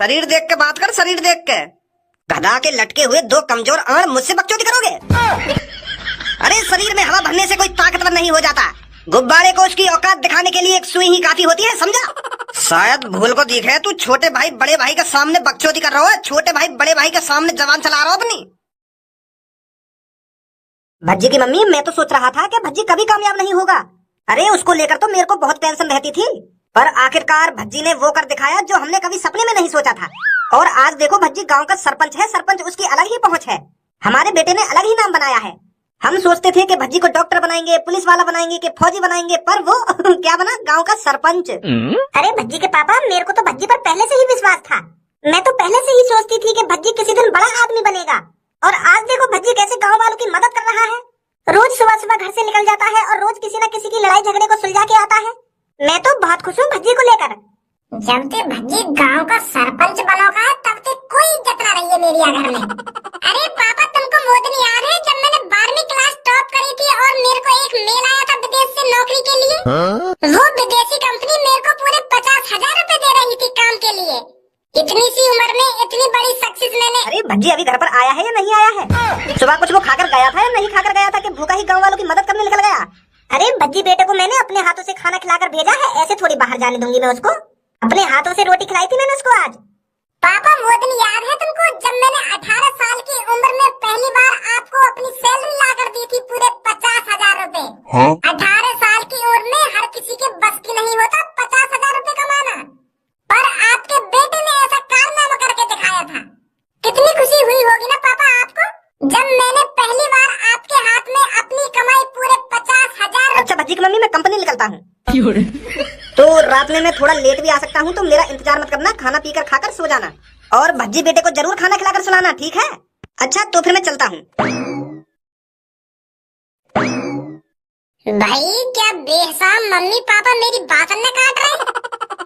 शरीर देख के बात कर, शरीर देख के। गधा के लटके हुए दो कमजोर आड़ मुझसे बकचोदी करोगे? अरे शरीर में हवा भरने से कोई ताकतवर नहीं हो जाता। गुब्बारे को उसकी औकात दिखाने के लिए एक सुई ही काफी होती है, समझा? शायद भूल को दिखे तू छोटे भाई बड़े भाई के सामने बकचोदी कर रहा है। छोटे भाई बड़े भाई के सामने जबान चला रहा हो अपनी। भज्जी की मम्मी, मैं तो सोच रहा था कि भज्जी कभी कामयाब नहीं होगा। अरे उसको लेकर तो मेरे को बहुत टेंशन रहती थी, पर आखिरकार भज्जी ने वो कर दिखाया जो हमने कभी सपने में नहीं सोचा था। और आज देखो भज्जी गांव का सरपंच है। सरपंच उसकी अलग ही पहुंच है। हमारे बेटे ने अलग ही नाम बनाया है। हम सोचते थे कि भज्जी को डॉक्टर बनाएंगे, पुलिस वाला बनाएंगे, कि फौजी बनाएंगे, पर वो क्या बना, गांव का सरपंच। अरे भज्जी के पापा, मेरे को तो भज्जी पर पहले से ही विश्वास था। मैं तो पहले से ही सोचती थी कि भज्जी किसी दिन बड़ा आदमी बनेगा। और आज देखो भज्जी कैसे गांव वालों की मदद कर रहा है। रोज सुबह सुबह घर से निकल जाता है और रोज किसी न किसी की लड़ाई झगड़े को सुलझा के आता है। मैं तो बहुत खुश हूँ भज्जी को लेकर। जब ते भज्जी गांव का सरपंच बनोगा तब ते कोई इज्जत ना रही है मेरी घर में। अरे पापा, तुमको वो दिन याद है जब मैंने 12वीं क्लास टॉप करी थी और मेरे को एक मेल आया था विदेश से नौकरी के लिए? वो विदेशी कंपनी मेरे को पूरे 50,000 रुपए दे रही थी काम के लिए। इतनी सी उम्र में इतनी बड़ी सक्सेस मैंने। अरे भज्जी अभी घर पर आया है या नहीं आया है? सुबह कुछ वो खाकर गया था या नहीं खाकर गया था कि भूखा ही गांव वालों की मदद करने निकल गया? अरे भज्जी बेटे को मैंने अपने हाथों से खाना खिलाकर भेजा है, ऐसे थोड़ी बाहर जाने दूंगी मैं उसको। अपने हाथों से रोटी खिलाई थी मैंने उसको आज। पापा, वो दिन याद है तुमको जब मैंने 18 साल की उम्र में पहली बार आपको अपनी सैलरी ला कर दी थी, पूरे 50,000 रुपए? 18 साल की उम्र में हर किसी के बस की नहीं होता 50,000 रुपए कमाना, पर आपके बेटे ने ऐसा कारनामा करके दिखाया था। कितनी खुशी हुई होगी ना पापा आपको जब मैंने पहली बार आपके हाथ में अपनी कमाई पूरे 50,000। अच्छा भज्जी की मम्मी, मैं कंपनी निकलता हूँ तो रात में मैं थोड़ा लेट भी आ सकता हूँ, तो मेरा इंतजार मत करना। खाना पीकर खाकर सो जाना और भज्जी बेटे को जरूर खाना खिलाकर सुलाना, ठीक है? अच्छा तो फिर मैं चलता हूँ। भाई क्या बेहसाम मम्मी पापा मेरी बात न काट रहे।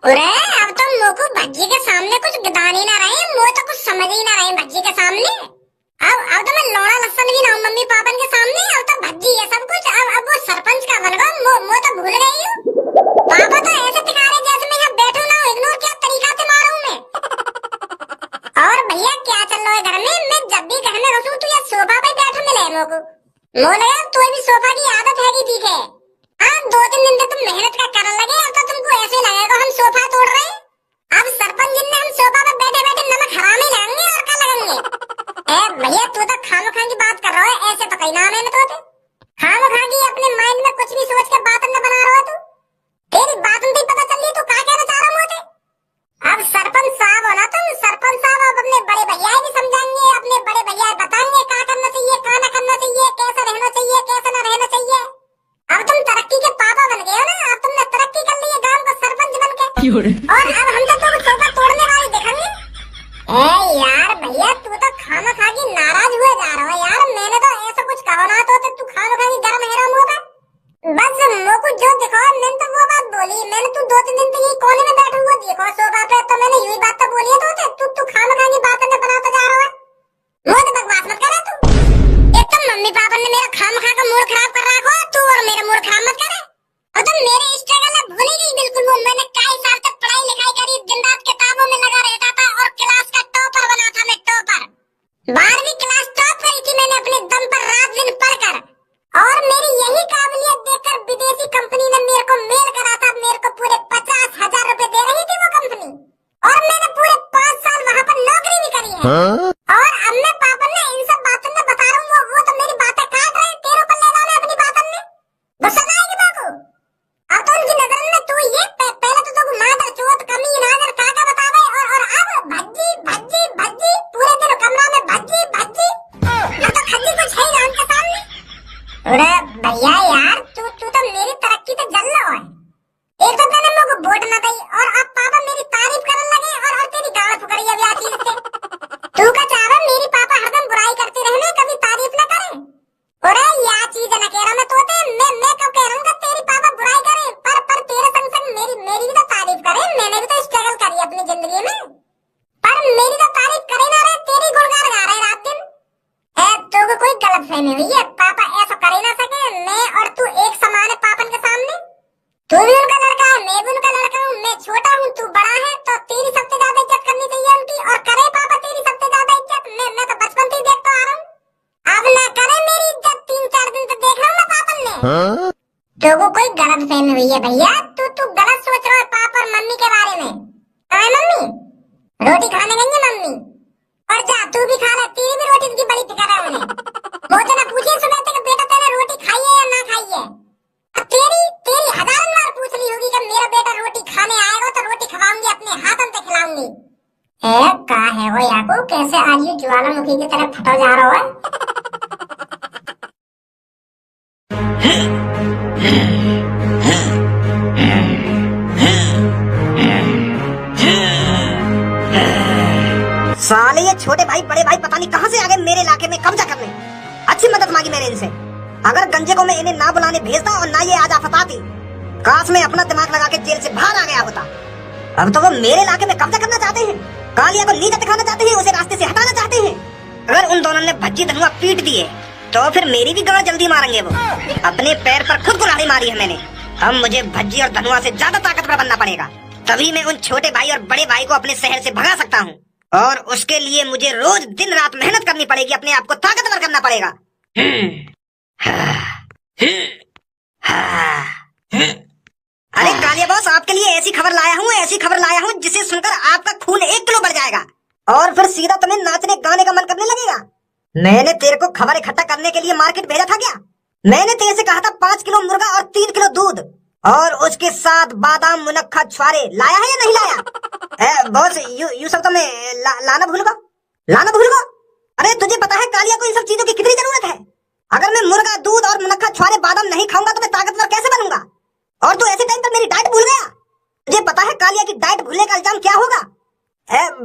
अरे अब तो मोको भज्जी के सामने कुछ गदान ही ना रहे, मो तो कुछ समझ ही ना रहे भज्जी के सामने। अब तो मैं लौड़ा लस्सन भी ना हूँ मम्मी पापा के सामने। अब तो भज्जी है सब कुछ। अब वो सरपंच का बन गया, मो तो भूल गई हूँ। पापा तो ऐसे दिखा रहे जैसे मैं यहाँ बैठू ना हूँ, इग्नोर क्या तरीका से मारूं मैं। और भैया क्या चल रहा है घर में? मैं जब भी घर में घुसूं तो या सोफा पे बैठा मिले मोको। मो लगा तो भी सोफा की आदत है ठीक है। हाँ 2-3 दिन तक तुम मेहनत का करने लगे, अब तो तुमको ऐसे लगेगा हम सोफा तोड़ रहे हैं। अब सरपंच जी ने हम सोफा पे बैठे बैठे नमक हराम ही लगेंगे और क्या लगेंगे। भैया तू तो खामोखा की बात कर रहा है, ऐसे तो कहीं ना मैंने तो खामोखा की अपने माइंड में कुछ भी सोच के बात न बना रहा है तू। तेरी बात नहीं पता चल रही, तू क्या कहना चाह रहा मुझे? अब सरपंच साहब हो ना तुम। सरपंच साहब अब अपने बड़े भैया भी समझाएंगे, अपने बड़े भैया बताएंगे क्या करना चाहिए, क्या ना करना चाहिए, कैसा रहना चाहिए, कैसा ना रहना चाहिए। अब तुम तरक्की के पापा बन गए हो ना, अब तुमने तरक्की कर ली है गांव का सरपंच बन के। और अब हम तो सोफा तोड़ने वाले देखेंगे। यार भैया तू तो खामोखा की नाराज हुए जा रहा है यार। मैंने तो ऐसा कुछ कहा ना तो तू खामोखा की गरम हैराम होगा। बस मोको जो दिखाओ मैंने तो वो बात बोली। मैंने तू 2-3 दिन तक यही कोने में बैठा हुआ देखो सोफा पे, तो मैंने यही बात तो बोली है। तो तू खामोखा की बातें बनाता जा रहा है। मुझे बकवास मत करे तू। एक तो मम्मी पापा ने मेरा खामोखा का मूड खराब कर रखा है, तू और मेरा मूड खराब मत करे। और तुम मेरे स्ट्रगल में भूल ही गई बिल्कुल। वो मैंने कई साल तक पढ़ाई लिखाई करी, दिन रात किताबों में लगा रहता था और क्लास का टॉपर बना था मैं, टॉपर। 12वीं क्लास टॉप करी थी मैंने अपने दम पर रात दिन पढ़कर। और मेरी यही काबिलियत देखकर विदेशी कंपनी ने मेरे को मेल करा था। मेरे को पूरे 50,000 रुपए दे रही थी वो कंपनी, और मैंने पूरे 5 साल वहाँ पर नौकरी भी करी है। और अब मैं पापा ने इन सब बातों में बता रहा हूँ, वो तो मेरी बातें काट रहे। तेरे ऊपर ले ला अपनी बातों में गुस्सा ना आएगी बाको। अब तो उनकी नजर में तू ये पहले तो तू मादर चोट कमी नाजर काका बतावे, और अब भज्जी भज्जी भज्जी पूरे दिन कमरा में भज्जी भज्जी। अब तो खज्जी कुछ है ना उनके सामने। अरे भैया यार तू तो मेरी तरक्की पे जल रहा है। एक तो मैंने मुझको वोट न दी और अब पापा मेरी तारीफ करने लगे और तेरी गाल फुकरिया भी आती है इससे। तू का तो वो कोई गलत फहमी हुई है भैया। तू गलत सोच रहा है पापा और मम्मी के बारे में। कहाँ है मम्मी? रोटी खाने गई है मम्मी। और जा तू भी खा ले, तेरी भी रोटी की बड़ी फिक्र है उन्हें। वो तो ना पूछे सुबह तक बेटा तेरा रोटी खाई है या ना खाई है। अब तेरी हजारों बार पूछ ली होगी कि मेरा बेटा रोटी खाने आएगा तो रोटी खवाऊंगी, अपने हाथों से खिलाऊंगी। का है वो याकूब, कैसे आज ये ज्वालामुखी की तरफ फटा जा रहा है। साले ये छोटे भाई बड़े भाई पता नहीं कहां से आ गए मेरे इलाके में कब्जा करने। अच्छी मदद मांगी मैंने इनसे। अगर गंजे को मैं इन्हें ना बुलाने भेजता और ना ये आज आफत आती, काश मैं अपना दिमाग लगा के जेल से बाहर आ गया होता। अब तो वो मेरे इलाके में कब्जा करना चाहते हैं, कालिया को नीचा दिखाना चाहते हैं, उसे रास्ते से हटाना चाहते हैं। अगर उन दोनों ने भज्जी धनुआ पीट दिए तो फिर मेरी भी गांड जल्दी मारेंगे वो। अपने पैर पर खुद कुल्हाड़ी मारी है मैंने। अब मुझे भज्जी और धनुआ से ज्यादा ताकतवर बनना पड़ेगा, तभी मैं उन छोटे भाई और बड़े भाई को अपने शहर से भगा सकता हूँ। और उसके लिए मुझे रोज दिन रात मेहनत करनी पड़ेगी, अपने आप को ताकतवर करना पड़ेगा। अरे कालिया बॉस, आपके लिए ऐसी खबर लाया हूँ जिसे सुनकर आपका खून 1 किलो बढ़ जाएगा और फिर सीधा तुम्हें नाचने गाने का मन करने लगेगा। मैंने तेरे को खबर इकट्ठा करने के लिए मार्केट भेजा था क्या? मैंने तेरे से कहा था 5 किलो मुर्गा और 3 किलो दूध और उसके साथ बादाम मुनक्खा छुआरे। लाया है या नहीं लाया? बॉस यू सब तो मैं लाना भूल गया। अरे तुझे पता है कालिया को इन सब चीजों की कितनी जरूरत है। अगर मैं मुर्गा दूध और मुनक्खा छुआरे बादाम नहीं खाऊंगा तो मैं ताकतवर कैसे बनूंगा? और तू ऐसे टाइम पर मेरी डाइट भूल गया। तुझे पता है कालिया की डाइट भूलने का इल्जाम क्या होगा?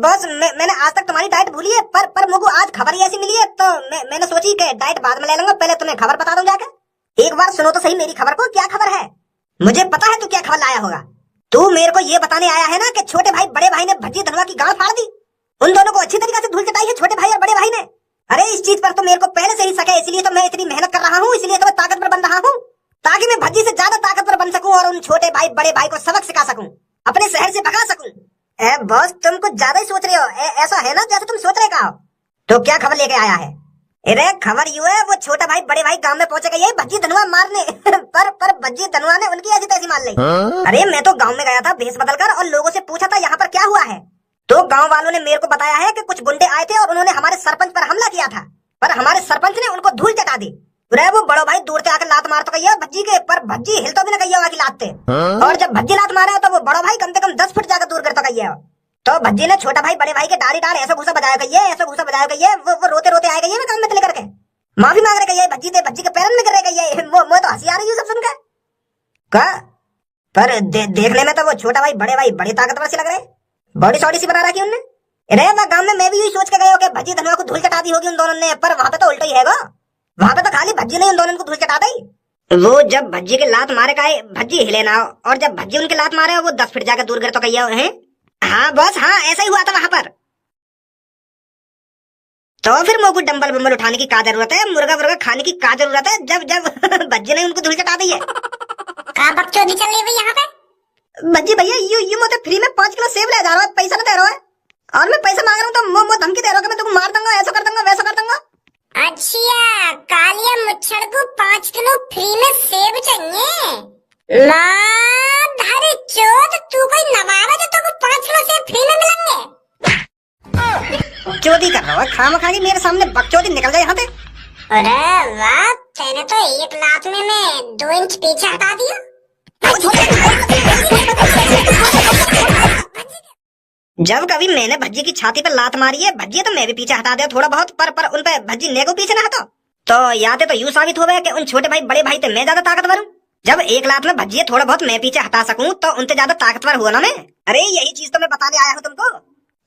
बॉस मैंने आज तक तुम्हारी डाइट भूली है, पर मुझको आज खबर ही ऐसी मिली है तो मैंने सोची कि डाइट बाद में ले लूंगा, पहले तुम्हें खबर बता दूं जाकर। एक बार सुनो तो सही मेरी खबर को, क्या खबर है? मुझे पता है तू क्या खबर लाया होगा। तू मेरे को ये बताने आया है ना कि छोटे भाई बड़े भाई ने भज्जी धनुआ की गांड फाड़ दी। उन दोनों को अच्छी तरीके से धूल चटाई है छोटे भाई और बड़े भाई ने। अरे इस चीज पर तो मेरे को पहले से ही शक है, इसलिए तो मैं इतनी मेहनत कर रहा हूँ, इसलिए तो मैं ताकतवर बन रहा हूँ, ताकि मैं भज्जी से ज्यादा ताकतवर बन सकूं और उन छोटे भाई बड़े भाई को सबक सिखा सकूं, अपने शहर से भगा सकूं। बॉस तुम कुछ ज्यादा ही सोच रहे हो। ऐसा है ना जैसे तुम सोच रहे हो। तो क्या खबर लेके आया है? अरे खबर यूं है, वो छोटा भाई बड़े भाई गांव में पहुंचे गए ये भज्जी धनुआ मारने पर भज्जी धनुआ ने उनकी ऐसी तैसी मार ली। अरे मैं तो गांव में गया था भेष बदलकर और लोगों से पूछा था यहाँ पर क्या हुआ है, तो गांव वालों ने मेरे को बताया है कि कुछ गुंडे आए थे और उन्होंने हमारे सरपंच पर हमला किया था, पर हमारे सरपंच ने उनको धूल चटा दी। वो बड़ो भाई दूर से आकर लात मार तो गई भज्जी के, पर भज्जी हिल तो भी ना गई की लात थे। और जब भज्जी लात मारे तो वो बड़ो भाई कम से कम 10 फुट जाकर दूर कर तो गई है। तो भज्जी ने छोटा भाई बड़े भाई के डारी डार ऐसा घूसा बजाया गई है, वो रोते रोते आए गई है काम में लेकर के माफी मांग रहे गई है भज्जी के पैरन में गिर रहे गई है। वो तो हंसी आ रही है सब सुनकर का। पर देखने में तो वो छोटा भाई बड़े ताकतवर से लग रहे, बॉडी सॉडी सी बना रखी उनने। अरे मैं गांव में मैं भी यही सोच के गया कि भज्जी धनुआ को धूल चटा दी होगी उन दोनों ने, पर वहां पे तो उल्टा ही है। वहां पे तो खाली भज्जी ने उन दोनों को धूल चटा दी। वो जब भज्जी के लात मारे का भज्जी हिले ना, और जब भज्जी उनके लात मारे वो 10 फीट जाकर दूर गिर तो गई है। हाँ बॉस, हाँ ऐसा ही हुआ था वहां पर। तो फिर मोको डंबल बम्बल उठाने की क्या जरूरत है, मुर्गा खाने की क्या जरूरत है, जब भज्जी ने उनको धूल चटा दी है। कहाँ बकचोदी चल रही है यहाँ पे? भज्जी भैया यू मुझे फ्री में 5 किलो सेब ले जा रहा है, पैसा नहीं दे रहा है, और मैं पैसा मांग रहा हूँ तो मो धमकी दे रहा हूँ कि मैं तुमको मार दूंगा, ऐसा कर दूंगा वैसा कर दूंगा। अच्छा कालिया मुच्छड़ को 5 किलो फ्री में सेब चाहिए? धारी चोद, तू कोई नवाब है जो तुमको 5 किलो सेब फ्री में मिलेंगे? चोदी कर रहा है खामखा मेरे सामने बकचोदी, निकल जाए यहाँ से। अरे वाह, तेरे तो 1 लात में मैं 2 इंच पीछे हटा दिया। जब कभी मैंने भज्जी की छाती पर लात मारी है, भज्जी तो मैं भी पीछे हटा दिया थोड़ा बहुत, पर उन पे भज्जी ने को पीछे ना हटा तो यादें तो यूं साबित हो गया कि उन छोटे भाई बड़े भाई से मैं ज्यादा ताकतवर हूँ। जब 1 लात में भज्जी थोड़ा बहुत मैं पीछे हटा सकूं तो उनसे ज्यादा ताकतवर हुआ ना मैं। अरे यही चीज तो मैं बताने आया हूँ तुमको।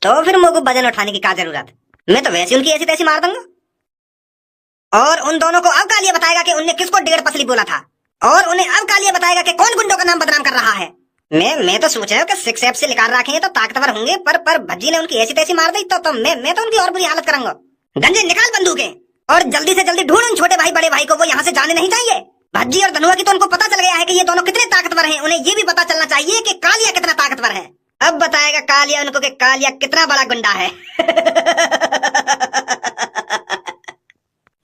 तो फिर मुझको वजन उठाने की क्या जरूरत, मैं तो वैसे उनकी ऐसी तैसी मार दूंगा। और उन दोनों को अब कालिया बताएगा कि उनने किसको 1.5 पसली बोला था, और उन्हें अब कालिया बताएगा कि कौन गुंडों का नाम बदनाम कर रहा है। मैं तो सोच रहा हूँ कि 6 एप से निकाल रखेंगे तो ताकतवर होंगे, पर भज्जी ने उनकी ऐसी तैसी मार दी तो मैं तो उनकी और बुरी हालत करूंगा। गंजे निकाल बंदूकें और जल्दी से जल्दी ढूंढ उन छोटे भाई बड़े भाई को, वो यहाँ से जाने नहीं चाहिए। भज्जी और धनुआ की तो उनको पता चल गया है कि ये दोनों कितने ताकतवर हैं, उन्हें ये भी पता चलना चाहिए कि कालिया कितना ताकतवर है। अब बताएगा कालिया उनको कि कालिया कितना बड़ा गुंडा है।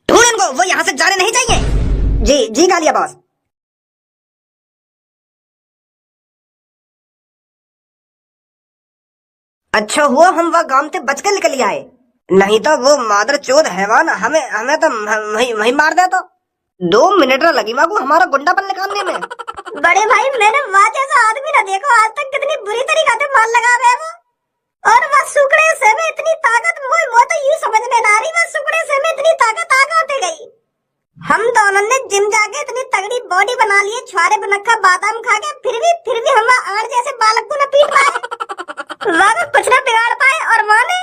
ढूंढ उनको, वो यहाँ से जाने नहीं चाहिए। जी कालिया बॉस। अच्छा हुआ हम वह गांव से बच के निकल आए, नहीं तो वो मादर चोद हैवान हमें हमें तो वही मार दे। तो 2 मिनट न लगी माँ को हमारा गुंडापन निकालने में। बड़े भाई मैंने वहाँ जैसा आदमी ना देखो आज तक, कितनी बुरी तरीके से मार लगा रहे वो। और वह सुकड़े से में इतनी ताकत, वो तो यूँ समझ में ना रही, वह सुकड़े से में इतनी ताकत आगे होती गई। हम दोनों ने जिम जाके इतनी तगड़ी बॉडी बना ली है, छुआरे बनखा बादाम खा के, फिर भी हम आड़ जैसे बालक को न पीट पाए, वह कुछ न बिगाड़ पाए, और वहाँ ने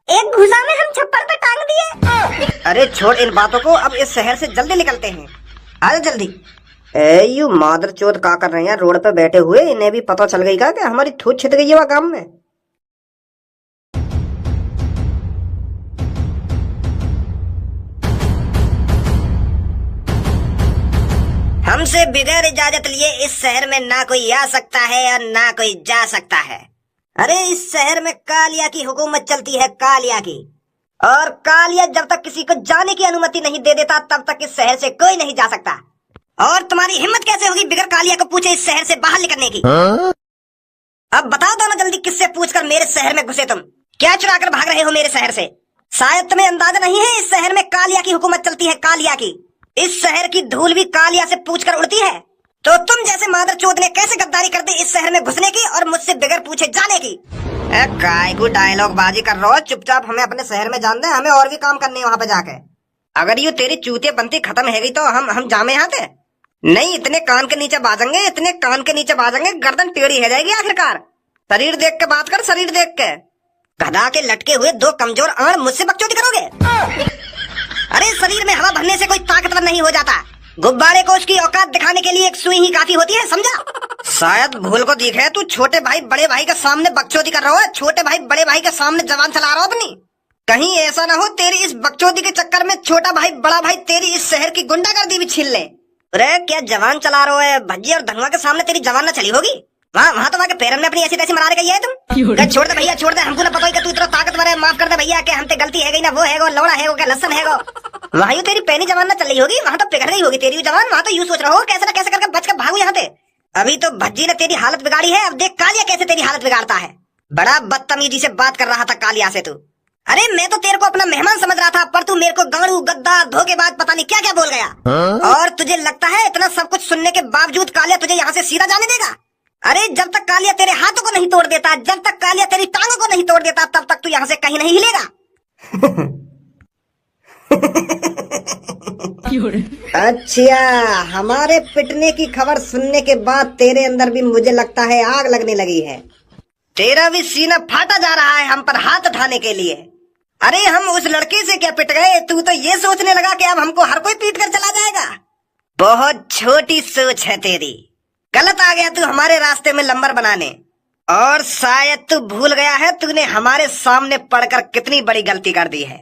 एक घुसा में हम छप्पर पे टांग दिए। अरे छोड़ इन बातों को, अब इस शहर से जल्दी निकलते हैं, आजा जल्दी। यू मादर चोद का कर रहे हैं रोड पे बैठे हुए, इन्हें भी पता चल गई का कि हमारी थूत छिद गई है वह गांव में। हमसे बिगैर इजाजत लिए इस शहर में ना कोई आ सकता है और ना कोई जा सकता है। अरे इस शहर में कालिया की हुकूमत चलती है, कालिया की, और कालिया जब तक किसी को जाने की अनुमति नहीं दे देता तब तक इस शहर से कोई नहीं जा सकता। और तुम्हारी हिम्मत कैसे होगी बिगर कालिया को पूछे इस शहर से बाहर निकलने की? अब बताओ दोनों जल्दी, किससे पूछकर मेरे शहर में घुसे तुम? क्या चुरा कर भाग रहे हो मेरे शहर से? शायद तुम्हें अंदाजा नहीं है इस शहर में कालिया की हुकूमत चलती है, कालिया की। इस शहर की धूल भी कालिया से पूछकर उड़ती है। तो तुम जैसे मादर चोद ने कैसे गद्दारी कर दी इस शहर में घुसने की और मुझसे बगैर पूछे जाने की? काय को डायलॉग बाजी कर रहा हो, चुपचाप हमें अपने शहर में जान दे, हमें और भी काम करने वहाँ पे जाके। अगर ये तेरी चूतिया बनती खत्म है गई तो हम जामे यहाँ थे नहीं, इतने कान के नीचे बाजेंगे, इतने कान के नीचे बाजेंगे, गर्दन टेढ़ी है जाएगी आखिरकार। शरीर देख के बात कर, शरीर देख के। गधा के लटके हुए 2 कमजोर आड़ मुझसे बकचोदी करोगे? अरे शरीर में हवा भरने से कोई ताकतवर नहीं हो जाता, गुब्बारे को उसकी औकात दिखाने के लिए एक सुई ही काफी होती है, समझा? शायद भूल को दिखे तू छोटे भाई बड़े भाई के सामने बकचोदी कर रहा है, छोटे भाई बड़े भाई के सामने जवान चला रहा हो अपनी। कहीं ऐसा ना हो तेरी इस बकचोदी के चक्कर में छोटा भाई बड़ा भाई तेरी इस शहर की गुंडागर्दी भी छीन ले। अरे क्या जवान चला रहा है? भज्जी और धनुआ के सामने तेरी जवान न चली होगी? वहाँ तो वहाँ के पैरन में अपनी ऐसी तैसी मरा गई है तुम। छोड़ दे भैया, छोड़ दे, हमको ना पता ही कि तू इतना ताकतवर है, माफ कर दे भैया कि हमसे गलती है गई ना, वो है वो लौड़ा है वो क्या लसन है वो। वहाँ तेरी पैनी जवान न चल रही होगी, वहाँ तो पिघल गई होगी तेरी जवान, वहाँ तो यूँ सोच रहा हो कैसे न कैसे करके बच कर भागू यहाँ से। अभी तो भज्जी ने तेरी हालत बिगाड़ी है, अब देख कालिया कैसे तेरी हालत बिगाड़ता है। बड़ा बदतमीजी से बात कर रहा था कालिया से तू। अरे मैं तो तेरे को अपना मेहमान समझ रहा था, पर तू मेरे को गाड़ू गद्दार धोखेबाज पता नहीं क्या क्या बोल गया। और तुझे लगता है इतना सब कुछ सुनने के बावजूद कालिया तुझे यहाँ से सीधा जाने देगा? अरे जब तक कालिया तेरे हाथों को नहीं तोड़ देता, जब तक कालिया तेरी टांगों को नहीं तोड़ देता, तब तक तू यहाँ से कहीं नहीं हिलेगा। अच्छा, हमारे पिटने की खबर सुनने के बाद तेरे अंदर भी मुझे लगता है आग लगने लगी है। तेरा भी सीना फाटा जा रहा है हम पर हाथ उठाने के लिए। अरे हम उस लड़के से क्या पिट गए, तू तो ये सोचने लगा कि अब हमको हर कोई पीट कर चला जाएगा। बहुत छोटी सोच है तेरी, गलत आ गया तू हमारे रास्ते में लंबर बनाने, और शायद तू भूल गया है तूने हमारे सामने पड़कर कितनी बड़ी गलती कर दी है।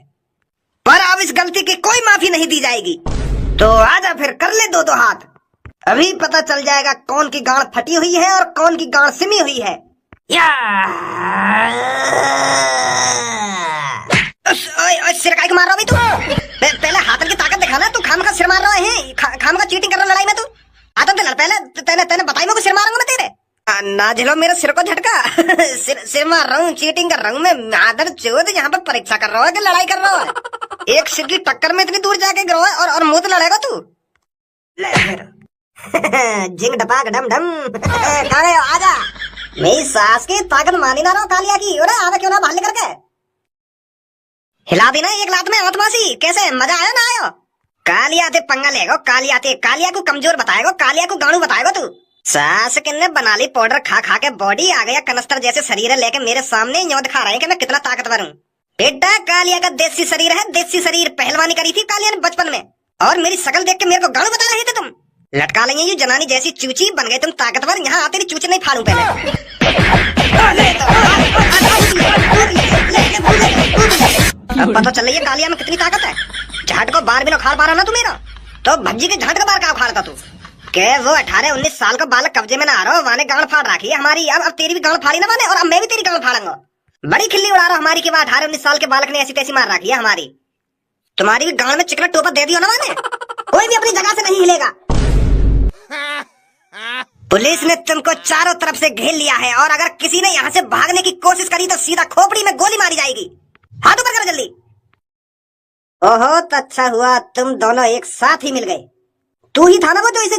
पर अब इस गलती की कोई माफी नहीं दी जाएगी। तो आजा फिर कर ले 2-2 हाथ, अभी पता चल जाएगा कौन की गांड फटी हुई है और कौन की गांड सिमी हुई है। या सिर काहे को मार रहा है तू? पहले हाथन की ताकत दिखाना, तू खाम का सिर मार रहा है, खाम का चीटिंग कर रहा लड़ाई में तू। आता तो लड़ पहले, तेने बताई मैं सिर मारूंगा मैं तेरे। ना झेलो मेरे सिर को झटका। सिर मार रहा हूँ, चीटिंग कर रहा हूँ मैं, आदर चोद यहाँ पर परीक्षा कर रहा है कि लड़ाई कर रहा है? एक सिर की टक्कर में इतनी दूर जाके गिरो है और मुंह तो लड़ेगा तू। जिंग डपाक डम डम। कहाँ गए? आजा, मेरी सास की ताकत मानी ना रहो कालिया की। अरे आवा क्यों ना बाहर लेकर के हिला देना एक लात में आत्मासी। कैसे मजा आया ना आयो? कालिया ते पंगा लेगो, कालिया ते कालिया को कमजोर बताएगो, कालिया को गाड़ू बताएगो तू। सास किन्ने बना ली पाउडर खा खा के, बॉडी आ गया कनस्तर जैसे शरीर है, लेके मेरे सामने यूं दिखा रहे हैं कि मैं कितना ताकतवर हूँ। बेटा कालिया का देसी शरीर है, देसी शरीर। पहलवानी करी थी कालिया ने बचपन में, और मेरी शकल देख के मेरे को गाड़ू बता रहे थे तुम। लटका लेंगे ये जनानी जैसी चूची, बन गए तुम ताकतवर। यहाँ आते चूची नहीं फाड़ू पहले। अब पता चल रही है कालिया में कितनी ताकत है। झाट को बार भी उखाड़ पा रहा ना तू मेरा, तो भज्जी के झाट का बार का उखाड़ता तू? के वो 18-19 साल का बालक कब्जे में ना आ रहा हो, वाने गांड फाड़ रखी है हमारी। अब तेरी भी गांड फाड़ी ना माने, और अब मैं भी तेरी गांड फाड़ूंगा। बड़ी खिल्ली उड़ा रहा हमारी कि 18-19 साल के बालक ने ऐसी तैसी मार रखी है हमारी। तुम्हारी भी गांड में चिकना टोपा दे दियो ना माने, कोई भी अपनी जगह से नहीं हिलेगा। पुलिस ने तुमको चारों तरफ से घेर लिया है और अगर किसी ने यहाँ से भागने की कोशिश करी तो सीधा खोपड़ी में गोली मारी जाएगी। हाथ ऊपर करो जल्दी। ओहो, तो अच्छा हुआ तुम दोनों एक साथ ही मिल गए। तू ही था ना वो जो इसे